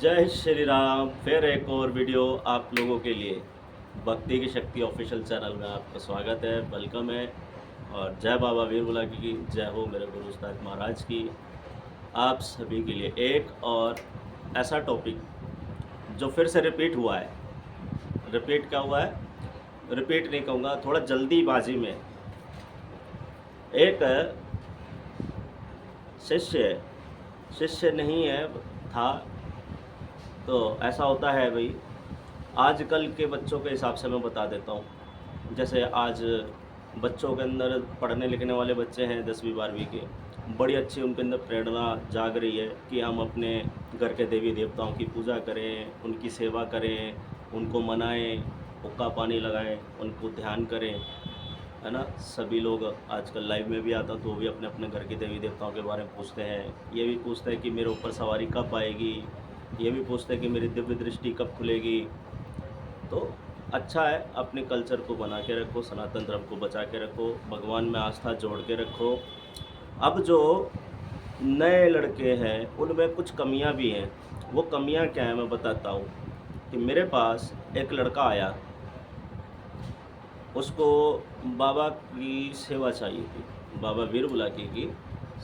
जय श्री राम। फिर एक और वीडियो आप लोगों के लिए भक्ति की शक्ति ऑफिशियल चैनल में आपका स्वागत है, वेलकम है। और जय बाबा वीरबुला की जय हो, मेरे गुरु उस्ताद महाराज की। आप सभी के लिए एक और ऐसा टॉपिक जो फिर से रिपीट हुआ है। रिपीट क्या हुआ है? रिपीट नहीं कहूँगा, थोड़ा जल्दीबाजी में। एक शिष्य नहीं है था, तो ऐसा होता है भाई। आजकल के बच्चों के हिसाब से मैं बता देता हूँ। जैसे आज बच्चों के अंदर पढ़ने लिखने वाले बच्चे हैं 10वीं 12वीं के, बड़ी अच्छी उनके अंदर प्रेरणा जाग रही है कि हम अपने घर के देवी देवताओं की पूजा करें, उनकी सेवा करें, उनको मनाएं, हुक्का पानी लगाएं, उनको ध्यान करें, है ना। सभी लोग आजकल लाइव में भी आता तो वो भी अपने अपने घर के देवी देवताओं के बारे में पूछते हैं। ये भी पूछते हैं कि मेरे ऊपर सवारी कब आएगी, ये भी पूछते हैं कि मेरी दिव्य दृष्टि कब खुलेगी। तो अच्छा है, अपने कल्चर को बना के रखो, सनातन धर्म को बचा के रखो, भगवान में आस्था जोड़ के रखो। अब जो नए लड़के हैं उनमें कुछ कमियां भी हैं। वो कमियां क्या है मैं बताता हूँ। कि मेरे पास एक लड़का आया, उसको बाबा की सेवा चाहिए थी, बाबा वीरबुला की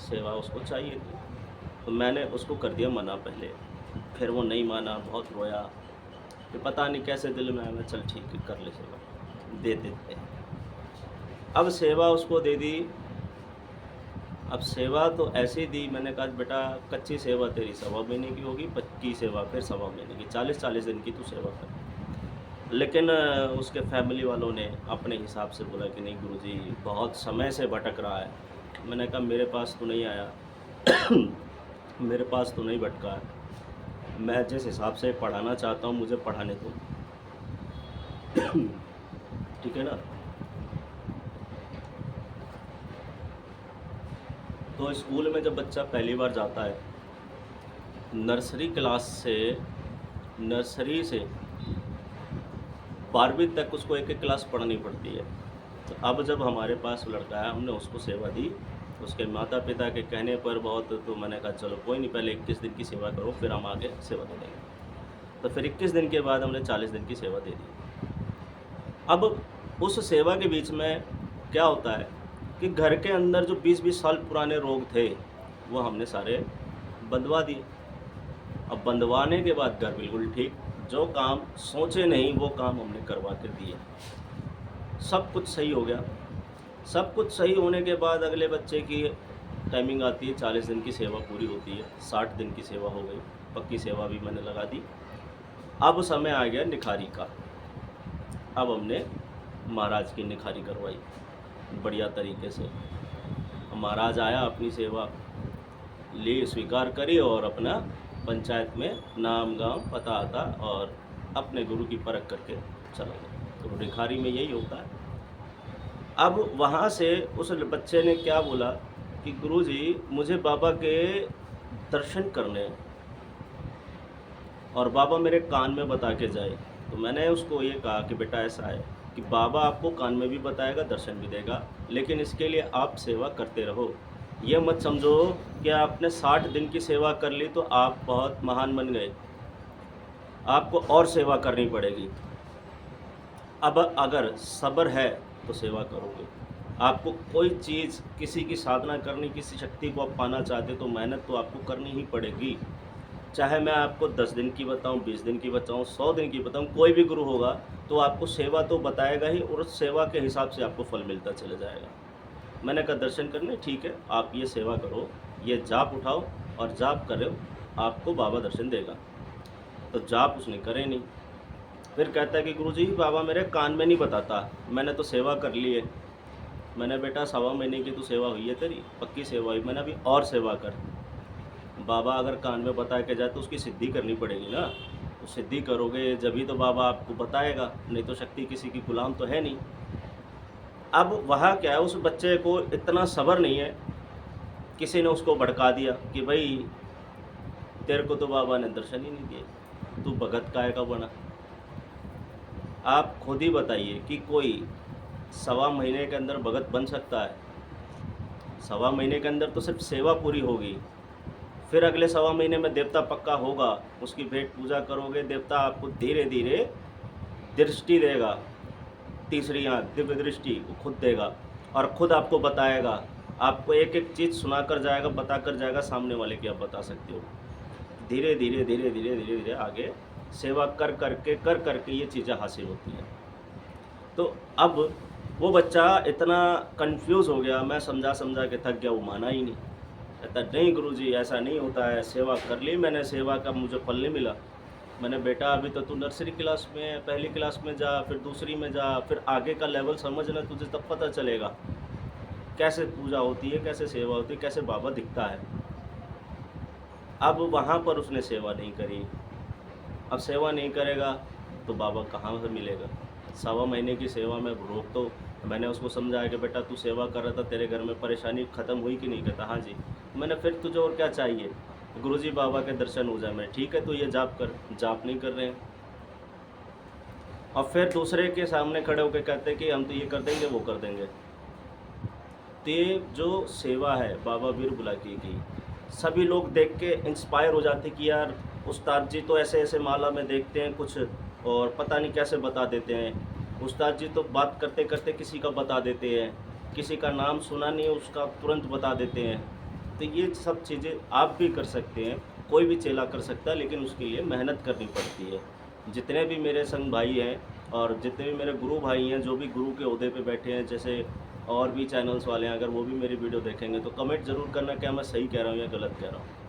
सेवा उसको चाहिए थी। तो मैंने उसको कर दिया मना पहले, फिर वो नहीं माना, बहुत रोया। कि पता नहीं कैसे दिल में आया, मैं चल ठीक है कर ले सेवा, दे देते हैं। अब सेवा उसको दे दी। अब सेवा तो ऐसे दी, मैंने कहा बेटा कच्ची सेवा तेरी 1.25 महीने की होगी, पक्की सेवा फिर 1.25 महीने की, 40-40 दिन की तू सेवा कर। लेकिन उसके फैमिली वालों ने अपने हिसाब से बोला कि नहीं गुरुजी बहुत समय से भटक रहा है। मैंने कहा मेरे पास तो नहीं आया मेरे पास तो नहीं भटका है, मैं जिस हिसाब से पढ़ाना चाहता हूँ मुझे पढ़ाने दो ठीक है ना। तो स्कूल में जब बच्चा पहली बार जाता है, नर्सरी से 12वीं तक उसको एक एक क्लास पढ़नी पड़ती है। तो अब जब हमारे पास लड़का है, हमने उसको सेवा दी। उसके माता पिता के कहने पर बहुत, तो मैंने कहा चलो कोई नहीं, पहले 21 दिन की सेवा करो, फिर हम आगे सेवा दे देंगे। तो फिर 21 दिन के बाद हमने 40 दिन की सेवा दे दी। अब उस सेवा के बीच में क्या होता है कि घर के अंदर जो 20-20 साल पुराने रोग थे वो हमने सारे बंधवा दिए। अब बंधवाने के बाद घर बिल्कुल ठीक, जो काम सोचे नहीं वो काम हमने करवा कर दिए। सब कुछ सही हो गया। सब कुछ सही होने के बाद अगले बच्चे की टाइमिंग आती है, 40 दिन की सेवा पूरी होती है, 60 दिन की सेवा हो गई, पक्की सेवा भी मैंने लगा दी। अब समय आ गया निखारी का। अब हमने महाराज की निखारी करवाई बढ़िया तरीके से। महाराज आया, अपनी सेवा ली, स्वीकार करी और अपना पंचायत में नाम गांव पता आता और अपने गुरु की परख करके चला गया। तो निखारी में यही होता है। अब वहाँ से उस बच्चे ने क्या बोला कि गुरुजी मुझे बाबा के दर्शन करने हैं और बाबा मेरे कान में बता के जाए। तो मैंने उसको ये कहा कि बेटा ऐसा है कि बाबा आपको कान में भी बताएगा, दर्शन भी देगा, लेकिन इसके लिए आप सेवा करते रहो। ये मत समझो कि आपने 60 दिन की सेवा कर ली तो आप बहुत महान बन गए, आपको और सेवा करनी पड़ेगी। अब अगर सब्र है तो सेवा करोगे। आपको कोई चीज़, किसी की साधना करनी, किसी शक्ति को आप पाना चाहते तो मेहनत तो आपको करनी ही पड़ेगी। चाहे मैं आपको 10 दिन की बताऊं, 20 दिन की बताऊं, 100 दिन की बताऊं, कोई भी गुरु होगा तो आपको सेवा तो बताएगा ही और उस सेवा के हिसाब से आपको फल मिलता चला जाएगा। मैंने कहा दर्शन करने ठीक है, आप ये सेवा करो, ये जाप उठाओ और जाप करो, आपको बाबा दर्शन देगा। तो जाप उसने करे नहीं। फिर कहता है कि गुरुजी बाबा मेरे कान में नहीं बताता, मैंने तो सेवा कर ली है। मैंने बेटा 1.25 महीने की तो सेवा हुई है तेरी, पक्की सेवा हुई, मैंने अभी और सेवा कर। बाबा अगर कान में बता के जाए तो उसकी सिद्धि करनी पड़ेगी ना। तो सिद्धि करोगे जभी तो बाबा आपको बताएगा, नहीं तो शक्ति किसी की गुलाम तो है नहीं। अब वहाँ क्या है, उस बच्चे को इतना सब्र नहीं है, किसी ने उसको भड़का दिया कि भाई तेरे को तो बाबा ने दर्शन ही नहीं दिए, तू भगत काहे का बना। आप खुद ही बताइए कि कोई 1.25 महीने के अंदर भगत बन सकता है? 1.25 महीने के अंदर तो सिर्फ सेवा पूरी होगी, फिर अगले सवा महीने में देवता पक्का होगा, उसकी भेंट पूजा करोगे, देवता आपको धीरे धीरे दृष्टि देगा, तीसरी आँख दिव्य दृष्टि वो खुद देगा और खुद आपको बताएगा, आपको एक एक चीज़ सुनाकर जाएगा, बताकर जाएगा सामने वाले की आप बता सकते हो। धीरे धीरे धीरे धीरे धीरे धीरे आगे सेवा कर करके ये चीज़ें हासिल होती हैं। तो अब वो बच्चा इतना कंफ्यूज हो गया, मैं समझा समझा के थक गया, वो माना ही नहीं। कहता नहीं गुरुजी ऐसा नहीं होता है, सेवा कर ली मैंने, सेवा का मुझे फल नहीं मिला। मैंने बेटा अभी तो तू नर्सरी क्लास में है, पहली क्लास में जा, फिर दूसरी में जा, फिर आगे का लेवल समझना, तुझे तब पता चलेगा कैसे पूजा होती है, कैसे सेवा होती है, कैसे बाबा दिखता है। अब वहाँ पर उसने सेवा नहीं करी। अब सेवा नहीं करेगा तो बाबा कहाँ से मिलेगा। सवा महीने की सेवा में रोक तो मैंने उसको समझाया कि बेटा तू सेवा कर रहा था, तेरे घर में परेशानी ख़त्म हुई कि नहीं? कहता हाँ जी। मैंने फिर तुझे और क्या चाहिए? गुरुजी बाबा के दर्शन हो जाए। मैं ठीक है तो ये जाप कर, जाप नहीं कर रहे हैं। और फिर दूसरे के सामने खड़े होकर कहते हैं कि हम तो ये कर देंगे वो कर देंगे। तो ये जो सेवा है बाबा वीर बुलाकी की, सभी लोग देख के इंस्पायर हो जाते कि यार उस्ताद जी तो ऐसे ऐसे माला में देखते हैं कुछ और पता नहीं कैसे बता देते हैं। उस्ताद जी तो बात करते करते किसी का बता देते हैं, किसी का नाम सुना नहीं है उसका तुरंत बता देते हैं। तो ये सब चीज़ें आप भी कर सकते हैं, कोई भी चेला कर सकता है, लेकिन उसके लिए मेहनत करनी पड़ती है। जितने भी मेरे संग भाई हैं और जितने भी मेरे गुरु भाई हैं, जो भी गुरु के ओहदे पे बैठे हैं, जैसे और भी चैनल्स वाले हैं, अगर वो भी मेरी वीडियो देखेंगे तो कमेंट ज़रूर करना क्या मैं सही कह रहा हूँ या गलत कह रहा हूँ।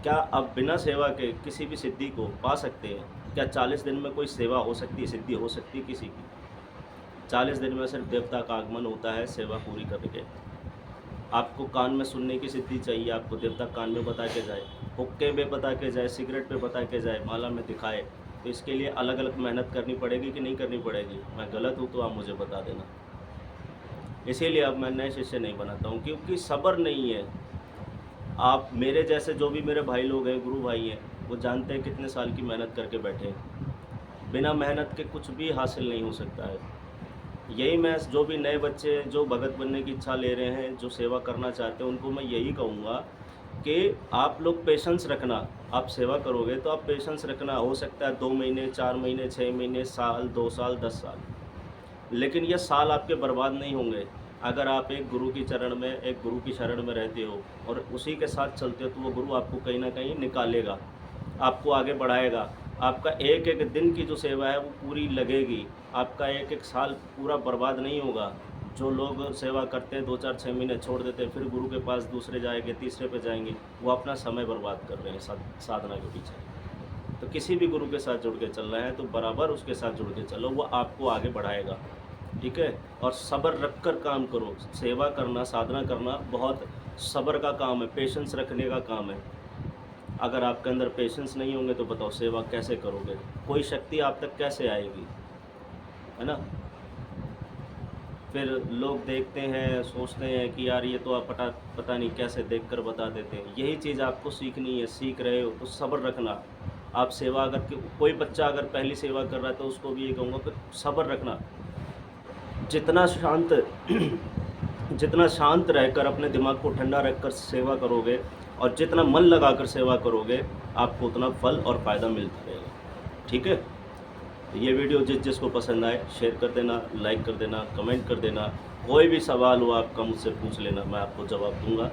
क्या आप बिना सेवा के किसी भी सिद्धि को पा सकते हैं? क्या 40 दिन में कोई सेवा हो सकती है, सिद्धि हो सकती है किसी की? 40 दिन में सिर्फ देवता का आगमन होता है सेवा पूरी करके। आपको कान में सुनने की सिद्धि चाहिए, आपको देवता कान में बता के जाए, हुक्के में बता के जाए, सिगरेट पे बता के जाए, माला में दिखाए। तो इसके लिए अलग अलग मेहनत करनी पड़ेगी कि नहीं करनी पड़ेगी? मैं गलत हूँ तो आप मुझे बता देना। इसीलिए अब मैं नए शिष्य नहीं बनाता हूँ, क्योंकि सब्र नहीं है। आप मेरे जैसे जो भी मेरे भाई लोग हैं, गुरु भाई हैं, वो जानते हैं कितने साल की मेहनत करके बैठे हैं। बिना मेहनत के कुछ भी हासिल नहीं हो सकता है। यही मैं जो भी नए बच्चे जो भगत बनने की इच्छा ले रहे हैं, जो सेवा करना चाहते हैं, उनको मैं यही कहूँगा कि आप लोग पेशेंस रखना। आप सेवा करोगे तो आप पेशेंस रखना। हो सकता है 2 महीने, 4 महीने, 6 महीने, साल, 2 साल, 10 साल, लेकिन ये साल आपके बर्बाद नहीं होंगे। अगर आप एक गुरु की चरण में, एक गुरु की शरण में रहते हो और उसी के साथ चलते हो, तो वो गुरु आपको कहीं ना कहीं निकालेगा, आपको आगे बढ़ाएगा। आपका एक एक दिन की जो सेवा है वो पूरी लगेगी। आपका एक एक साल पूरा बर्बाद नहीं होगा। जो लोग सेवा करते हैं 2, 4, 6 महीने छोड़ देते हैं, फिर गुरु के पास दूसरे जाएंगे, तीसरे पे जाएंगे, वो अपना समय बर्बाद कर रहे हैं साधना के पीछे। तो किसी भी गुरु के साथ जुड़ के चल रहे हैं तो बराबर उसके साथ जुड़ के चलो, वो आपको आगे बढ़ाएगा। ठीक है? और सब्र रख कर काम करो। सेवा करना, साधना करना बहुत सब्र का काम है, पेशेंस रखने का काम है। अगर आपके अंदर पेशेंस नहीं होंगे तो बताओ सेवा कैसे करोगे? कोई शक्ति आप तक कैसे आएगी? है ना? फिर लोग देखते हैं, सोचते हैं कि यार ये तो आप पता नहीं कैसे देखकर बता देते हैं। यही चीज़ आपको सीखनी है, सीख रहे हो तो सब्र रखना। आप सेवा अगर कोई बच्चा अगर पहली सेवा कर रहा है तो उसको भी ये कहूँगा कि सब्र रखना। जितना शांत जितना शांत रहकर अपने दिमाग को ठंडा रखकर सेवा करोगे और जितना मन लगाकर सेवा करोगे, आपको उतना फल और फ़ायदा मिलता रहेगा। ठीक है? तो ये वीडियो जिसको पसंद आए शेयर कर देना, लाइक कर देना, कमेंट कर देना। कोई भी सवाल हो आपका मुझसे पूछ लेना, मैं आपको जवाब दूंगा।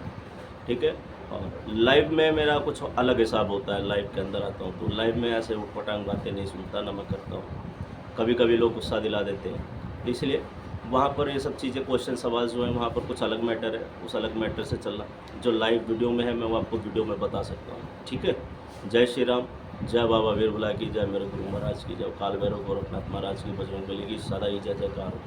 ठीक है? और लाइव में मेरा कुछ अलग हिसाब होता है। लाइव के अंदर आता हूँ तो लाइव में ऐसे उटपटांग बातें नहीं सुनता, ना मैं करता हूँ। कभी कभी लोग गुस्सा दिला देते हैं, इसलिए वहाँ पर ये सब चीज़ें, क्वेश्चन सवाल जो है वहाँ पर कुछ अलग मैटर है, उस अलग मैटर से चलना। जो लाइव वीडियो में है मैं वो आपको वीडियो में बता सकता हूँ। ठीक है? जय श्री राम, जय बाबा वीर बुलाकी, जय मेरे गुरु महाराज की, जय काल भैरव गोरखनाथ महाराज की, बजरंगबली की, सदा ही जय जयकार हो।